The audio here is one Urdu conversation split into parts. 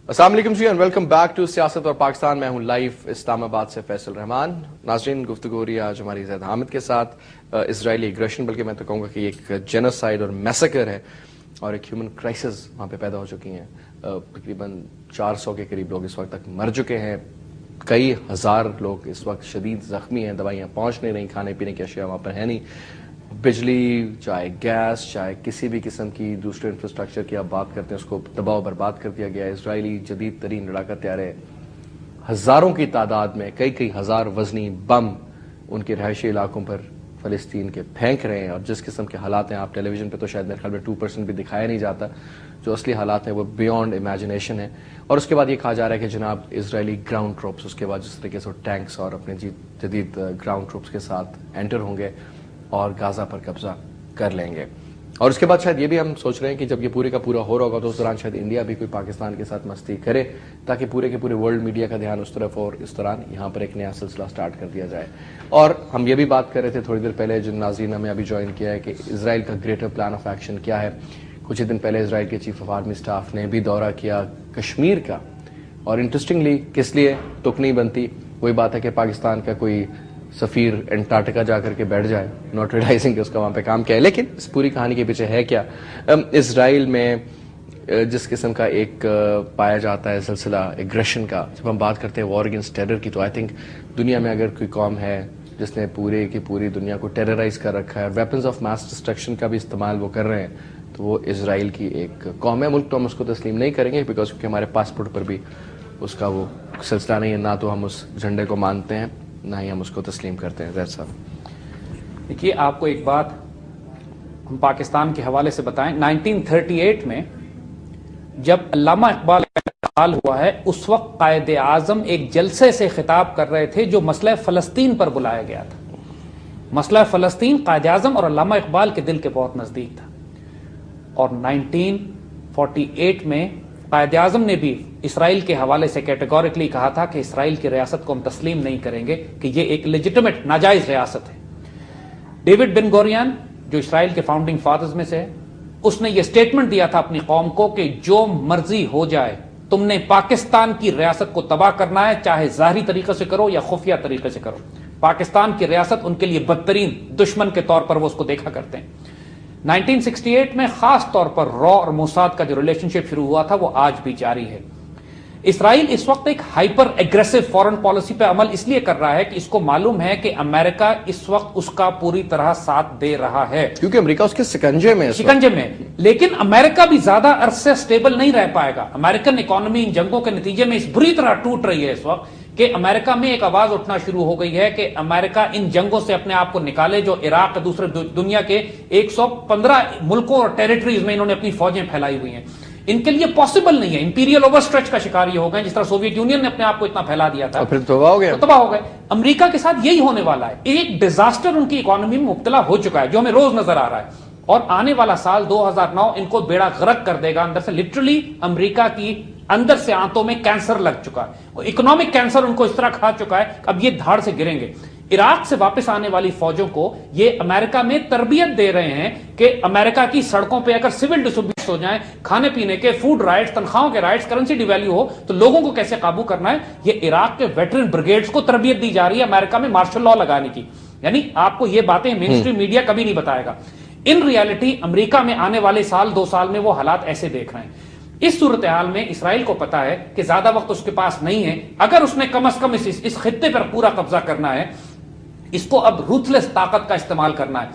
السلام علیکم جی اینڈ ویلکم بیک ٹو سیاست اور پاکستان. میں ہوں لائیو اسلام آباد سے فیصل رحمان. ناظرین, گفتگو ہو رہی ہے آج ہماری زید حامد کے ساتھ اسرائیلی اگریشن, بلکہ میں تو کہوں گا کہ ایک جینوسائیڈ اور میسیکر ہے اور ایک ہیومن کرائسس وہاں پہ پیدا ہو چکی ہیں. تقریباً 400 کے قریب لوگ اس وقت تک مر چکے ہیں, کئی ہزار لوگ اس وقت شدید زخمی ہیں, دوائیاں پہنچ نہیں رہیں, کھانے پینے کی اشیاء وہاں پر ہے نہیں, بجلی چاہے گیس چاہے کسی بھی قسم کی دوسرے انفراسٹرکچر کی آپ بات کرتے ہیں اس کو تباہ و برباد کر دیا گیا ہے. اسرائیلی جدید ترین لڑاکا طیارے ہزاروں کی تعداد میں کئی ہزار وزنی بم ان کے رہائشی علاقوں پر فلسطین کے پھینک رہے ہیں, اور جس قسم کے حالات ہیں آپ ٹیلی ویژن پہ تو شاید میرے خیال میں 2% بھی دکھایا نہیں جاتا, جو اصلی حالات ہیں وہ بیونڈ امیجنیشن ہے. اور اس کے بعد یہ کہا جا رہا ہے کہ جناب اسرائیلی گراؤنڈ ٹروپس اس کے بعد جس طریقے سے ٹینکس اور اپنے جدید گراؤنڈ ٹروپس کے ساتھ انٹر ہوں گے اور غازہ پر قبضہ کر لیں گے. اور اس کے بعد شاید یہ بھی ہم سوچ رہے ہیں کہ جب یہ پورے کا پورا ہو رہا ہوگا تو اس دوران شاید انڈیا بھی کوئی پاکستان کے ساتھ مستی کرے تاکہ پورے کے پورے ورلڈ میڈیا کا دھیان اس طرف ہو, اور اس دوران یہاں پر ایک نیا سلسلہ سٹارٹ کر دیا جائے. اور ہم یہ بھی بات کر رہے تھے تھوڑی دیر پہلے, جن ناظرین ہمیں ابھی جوائن کیا ہے, کہ اسرائیل کا گریٹر پلان آف ایکشن کیا ہے. کچھ ہی دن پہلے اسرائیل کے چیف آف آرمی اسٹاف نے بھی دورہ کیا کشمیر کا, اور انٹرسٹنگلی کس لیے تک نہیں بنتی, وہی بات ہے کہ پاکستان کا کوئی سفیر انٹارکٹیکا جا کر کے بیٹھ جائے, ناٹ ریلائزنگ کہ اس کا وہاں پہ کام کیا ہے. لیکن اس پوری کہانی کے پیچھے ہے کیا؟ اسرائیل میں جس قسم کا ایک پایا جاتا ہے سلسلہ ایگریشن کا, جب ہم بات کرتے ہیں وار اگینسٹ ٹیرر کی, تو آئی تھنک دنیا میں اگر کوئی قوم ہے جس نے پوری کی پوری دنیا کو ٹیررائز کر رکھا ہے اور ویپنز آف ماس ڈسٹرکشن کا بھی استعمال وہ کر رہے ہیں, تو وہ اسرائیل کی ایک قوم ہے. ملک تو ہم اس کو تسلیم نہیں کریں گے بیکاز کیونکہ ہمارے پاسپورٹ پر بھی اس کا وہ سلسلہ نہیں ہے, نہ تو ہم اس جھنڈے کو مانتے ہیں نہ ہی ہم اس کو تسلیم کرتے ہیں. زید صاحب دیکھیے, آپ کو ایک بات ہم پاکستان کے حوالے سے بتائیں. 1938 میں جب علامہ اقبال کا انتقال ہوا ہے, اس وقت قائد اعظم ایک جلسے سے خطاب کر رہے تھے جو مسئلہ فلسطین پر بلایا گیا تھا. مسئلہ فلسطین قائد اعظم اور علامہ اقبال کے دل کے بہت نزدیک تھا, اور 1948 میں قائد اعظم نے بھی اسرائیل کے حوالے سے کیٹیگوریکلی کہا تھا کہ اسرائیل کی ریاست کو ہم تسلیم نہیں کریں گے, کہ یہ ایک لیجٹمیٹ ناجائز ریاست ہے. ڈیوڈ بن گورین جو اسرائیل کے فاؤنڈنگ فادرز میں سے ہے, اس نے یہ سٹیٹمنٹ دیا تھا اپنی قوم کو کہ جو مرضی ہو جائے, تم نے پاکستان کی ریاست کو تباہ کرنا ہے, چاہے ظاہری طریقے سے کرو یا خفیہ طریقے سے کرو. پاکستان کی ریاست ان کے لیے بدترین دشمن کے طور پر وہ اس کو دیکھا کرتے ہیں. 1968 میں خاص طور پر را اور موساد کا جو ریلیشن شپ شروع ہوا تھا وہ آج بھی جاری ہے. اسرائیل اس وقت ایک ہائپر ایگریسو فورن پالیسی پہ عمل اس لیے کر رہا ہے کہ اس کو معلوم ہے کہ امریکہ اس وقت اس کا پوری طرح ساتھ دے رہا ہے, کیونکہ امریکہ اس کے شکنجے میں لیکن امریکہ بھی زیادہ عرصے سٹیبل نہیں رہ پائے گا. امریکن اکانومی ان جنگوں کے نتیجے میں اس بری طرح ٹوٹ رہی ہے اس وقت کہ امریکہ میں ایک آواز اٹھنا شروع ہو گئی ہے کہ امریکہ ان جنگوں سے اپنے آپ کو نکالے جو عراق دوسرے دنیا کے 115 ملکوں اور ٹیریٹریز میں انہوں نے اپنی فوجیں پھیلائی ہوئی ہیں. ان کے لیے پاسبل نہیں ہے. امپیریل اوور اسٹریچ کا شکار یہ ہو گئے, جس طرح سوویت یونین نے اپنے آپ کو اتنا پھیلا دیا تھا, پھر تباہ ہو گئے. امریکہ کے ساتھ یہی ہونے والا ہے. ایک ڈیزاسٹر ان کی اکانومی میں مبتلا ہو چکا ہے جو ہمیں روز نظر آ رہا ہے, اور آنے والا سال 2009 ان کو بیڑا غرق کر دے گا اندر سے. لٹرلی امریکہ کی اندر سے آنتوں میں کینسر لگ چکا ہے, اکنامک کینسر ان کو اس طرح کھا چکا ہے, اب یہ دھاڑ سے گریں گے. عراق سے واپس آنے والی فوجوں کو یہ امریکہ میں تربیت دے رہے ہیں کہ امریکہ کی سڑکوں پہ اگر سول ڈسوبیڈینس ہو جائیں, کھانے پینے کے, فوڈ رائٹس, تنخواہوں کے رائٹس, کرنسی ڈی ویلیو ہو, تو لوگوں کو کیسے قابو کرنا ہے. یہ عراق کے ویٹرن بریگیڈز کو تربیت دی جا رہی ہے امریکہ میں مارشل لا لگانے کی. یعنی آپ کو یہ باتیں مین اسٹریم میڈیا کبھی نہیں بتائے گا. ان ریالٹی امریکہ میں آنے والے سال 2 سال میں وہ حالات ایسے دیکھ رہے ہیں. اس صورتحال میں اسرائیل کو پتا ہے کہ زیادہ وقت اس کے پاس نہیں ہے. اگر اس نے کم از کم اس خطے پر پورا قبضہ کرنا ہے, اس کو اب روتھلیس طاقت کا استعمال کرنا ہے.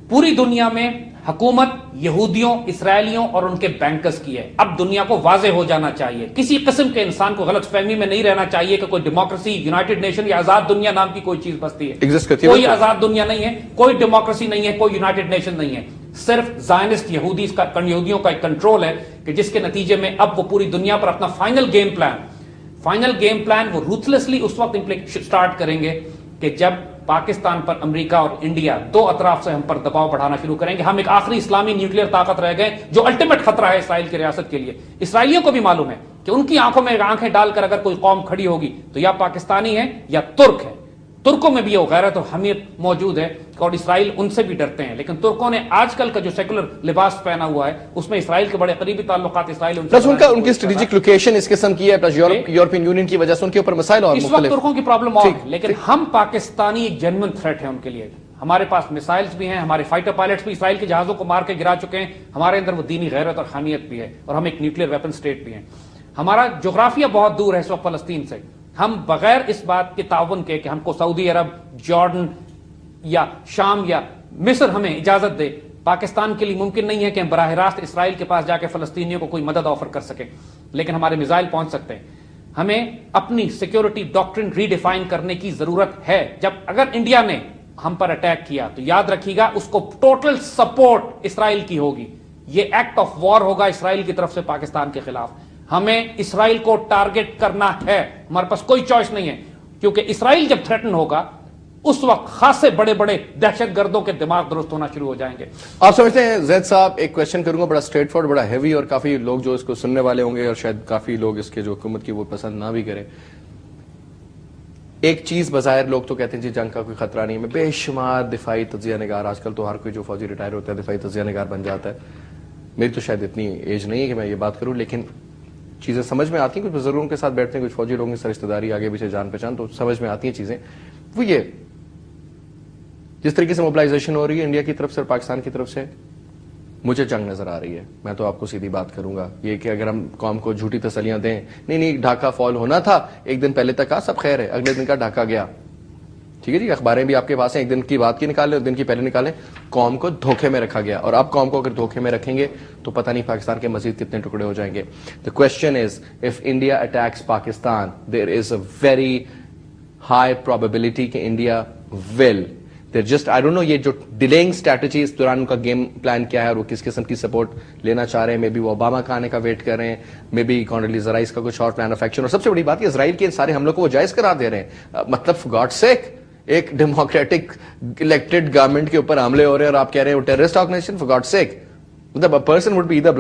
پوری دنیا میں حکومت یہودیوں, اسرائیلیوں اور ان کے بینکرز کی ہے. اب دنیا کو واضح ہو جانا چاہیے, کسی قسم کے انسان کو غلط فہمی میں نہیں رہنا چاہیے کہ کوئی ڈیموکریسی, یونائٹڈ نیشن یا آزاد دنیا نام کی کوئی چیز بستی ہے. کوئی آزاد دنیا نہیں ہے, کوئی ڈیموکریسی نہیں ہے, کوئی یونائٹڈ نیشن نہیں ہے. صرف زائنسٹ یہودیوں کا ایک کنٹرول ہے کہ جس کے نتیجے میں اب وہ پوری دنیا پر اپنا فائنل گیم پلان وہ روتھلیسلی اس وقت سٹارٹ کریں گے کہ جب پاکستان پر امریکہ اور انڈیا دو اطراف سے ہم پر دباؤ بڑھانا شروع کریں گے. ہم ایک آخری اسلامی نیوکلیئر طاقت رہ گئے جو الٹیمیٹ خطرہ ہے اسرائیل کی ریاست کے لیے. اسرائیلیوں کو بھی معلوم ہے کہ ان کی آنکھوں میں آنکھیں ڈال کر اگر کوئی قوم کھڑی ہوگی تو یا پاکستانی ہے یا ترک ہے. ترکوں میں بھی یہ غیرت اور حمیت موجود ہے اور اسرائیل ان سے بھی ڈرتے ہیں. لیکن ترکوں نے آج کل کا جو سیکولر لباس پہنا ہوا ہے اس میں اسرائیل کے بڑے قریبی تعلقات اسرائیل ان کی اسٹریٹجک لوکیشن اس قسم کی ہے، پلس یورپین یونین کی وجہ سے ان کے اوپر مسائل اور اس وقت ترکوں کی پرابلم اور ہے. لیکن ہم پاکستانی ایک جینوئن تھریٹ ہے ان کے لیے. ہمارے پاس میسائلز بھی ہیں، ہمارے فائٹر پائلٹس بھی اسرائیل کے جہازوں کو مار کے گرا چکے ہیں. ہمارے اندر وہ دینی غیرت اور حمیت بھی ہے اور ہم ایک نیوکلیر ویپن سٹیٹ بھی ہیں. ہمارا جغرافیہ بہت دور ہے اس وقت فلسطین سے. ہم بغیر اس بات کے تعاون کے کہ ہم کو سعودی عرب، جارڈن یا شام یا مصر ہمیں اجازت دے، پاکستان کے لیے ممکن نہیں ہے کہ ہم براہ راست اسرائیل کے پاس جا کے فلسطینیوں کو کوئی مدد آفر کر سکیں. لیکن ہمارے میزائل پہنچ سکتے ہیں. ہمیں اپنی سیکیورٹی ڈاکٹرن ری ڈیفائن کرنے کی ضرورت ہے. اگر انڈیا نے ہم پر اٹیک کیا تو یاد رکھیے گا اس کو ٹوٹل سپورٹ اسرائیل کی ہوگی. یہ ایکٹ آف وار ہوگا اسرائیل کی طرف سے پاکستان کے خلاف. ہمیں اسرائیل کو ٹارگٹ کرنا ہے. ہمارے پاس کوئی چوائس نہیں ہے کیونکہ اسرائیل جب تھریٹن ہوگا اس وقت خاصے بڑے بڑے دہشت گردوں کے دماغ درست ہونا شروع ہو جائیں گے. آپ سمجھتے ہیں زید صاحب، ایک کوشچن کروں گا بڑا اسٹریٹ فارورڈ، بڑا ہیوی، اور کافی لوگ جو اس کو سننے والے ہوں گے اور شاید کافی لوگ اس کے جو حکومت کی وہ پسند نہ بھی کریں. ایک چیز بظاہر لوگ تو کہتے ہیں جی جنگ کا کوئی خطرہ نہیں ہے، بے شمار دفاعی تجزیہ نگار، آج کل تو ہر کوئی جو فوجی ریٹائر ہوتا ہے دفاعی تجزیہ نگار بن جاتا ہے. میری تو شاید اتنی ایج نہیں ہے کہ میں یہ بات کروں، لیکن چیزیں سمجھ میں آتی ہیں. کچھ بزرگوں کے ساتھ بیٹھتے ہیں، کچھ فوجی لوگوں کی سر رشتہ داری آگے پیچھے جان پہچان، تو سمجھ میں آتی ہیں چیزیں. وہ یہ جس طریقے سے موبلائزیشن ہو رہی ہے انڈیا کی طرف سے اور پاکستان کی طرف سے، مجھے جنگ نظر آ رہی ہے. میں تو آپ کو سیدھی بات کروں گا، یہ کہ اگر ہم قوم کو جھوٹی تسلیاں دیں، نہیں ڈھاکہ فال ہونا تھا ایک دن پہلے تک، سب خیر ہے، اگلے دن کا ڈھاکہ گیا. ٹھیک ہے جی، اخباریں بھی آپ کے پاس ہیں، ایک دن کی بات کی نکالیں، ایک دن کی پہلے نکالیں. قوم کو دھوکے میں رکھا گیا، اور آپ قوم کو اگر دھوکے میں رکھیں گے تو پتہ نہیں پاکستان کے مزید کتنے ٹکڑے ہو جائیں گے. The question is, if India attacks Pakistan, there is a very high probability کہ India will. They're just, I don't know یہ جو ڈیلیئنگ اسٹریٹجی اس دوران ان کا گیم پلان کیا ہے اور وہ کس قسم کی سپورٹ لینا چاہ رہے ہیں. مے بی وہ اوباما کا آنے کا ویٹ کر رہے ہیں، مے بی کونڈولیزا رائس کا کچھ اور پلان آف ایکشن. اور سب سے بڑی بات یہ اسرائیل کے سارے حملوں کو وہ جائز قرار دے رہے ہیں. مطلب فار گاڈ سیک، ایک ڈیموکریٹک الیکٹڈ گورنمنٹ کے اوپر حملے ہو رہے ہیں اور آپ کہہ رہے ہیں وہ ٹیررسٹ آرگنائزیشن. فار گاڈ سیک، مطلب a person would be either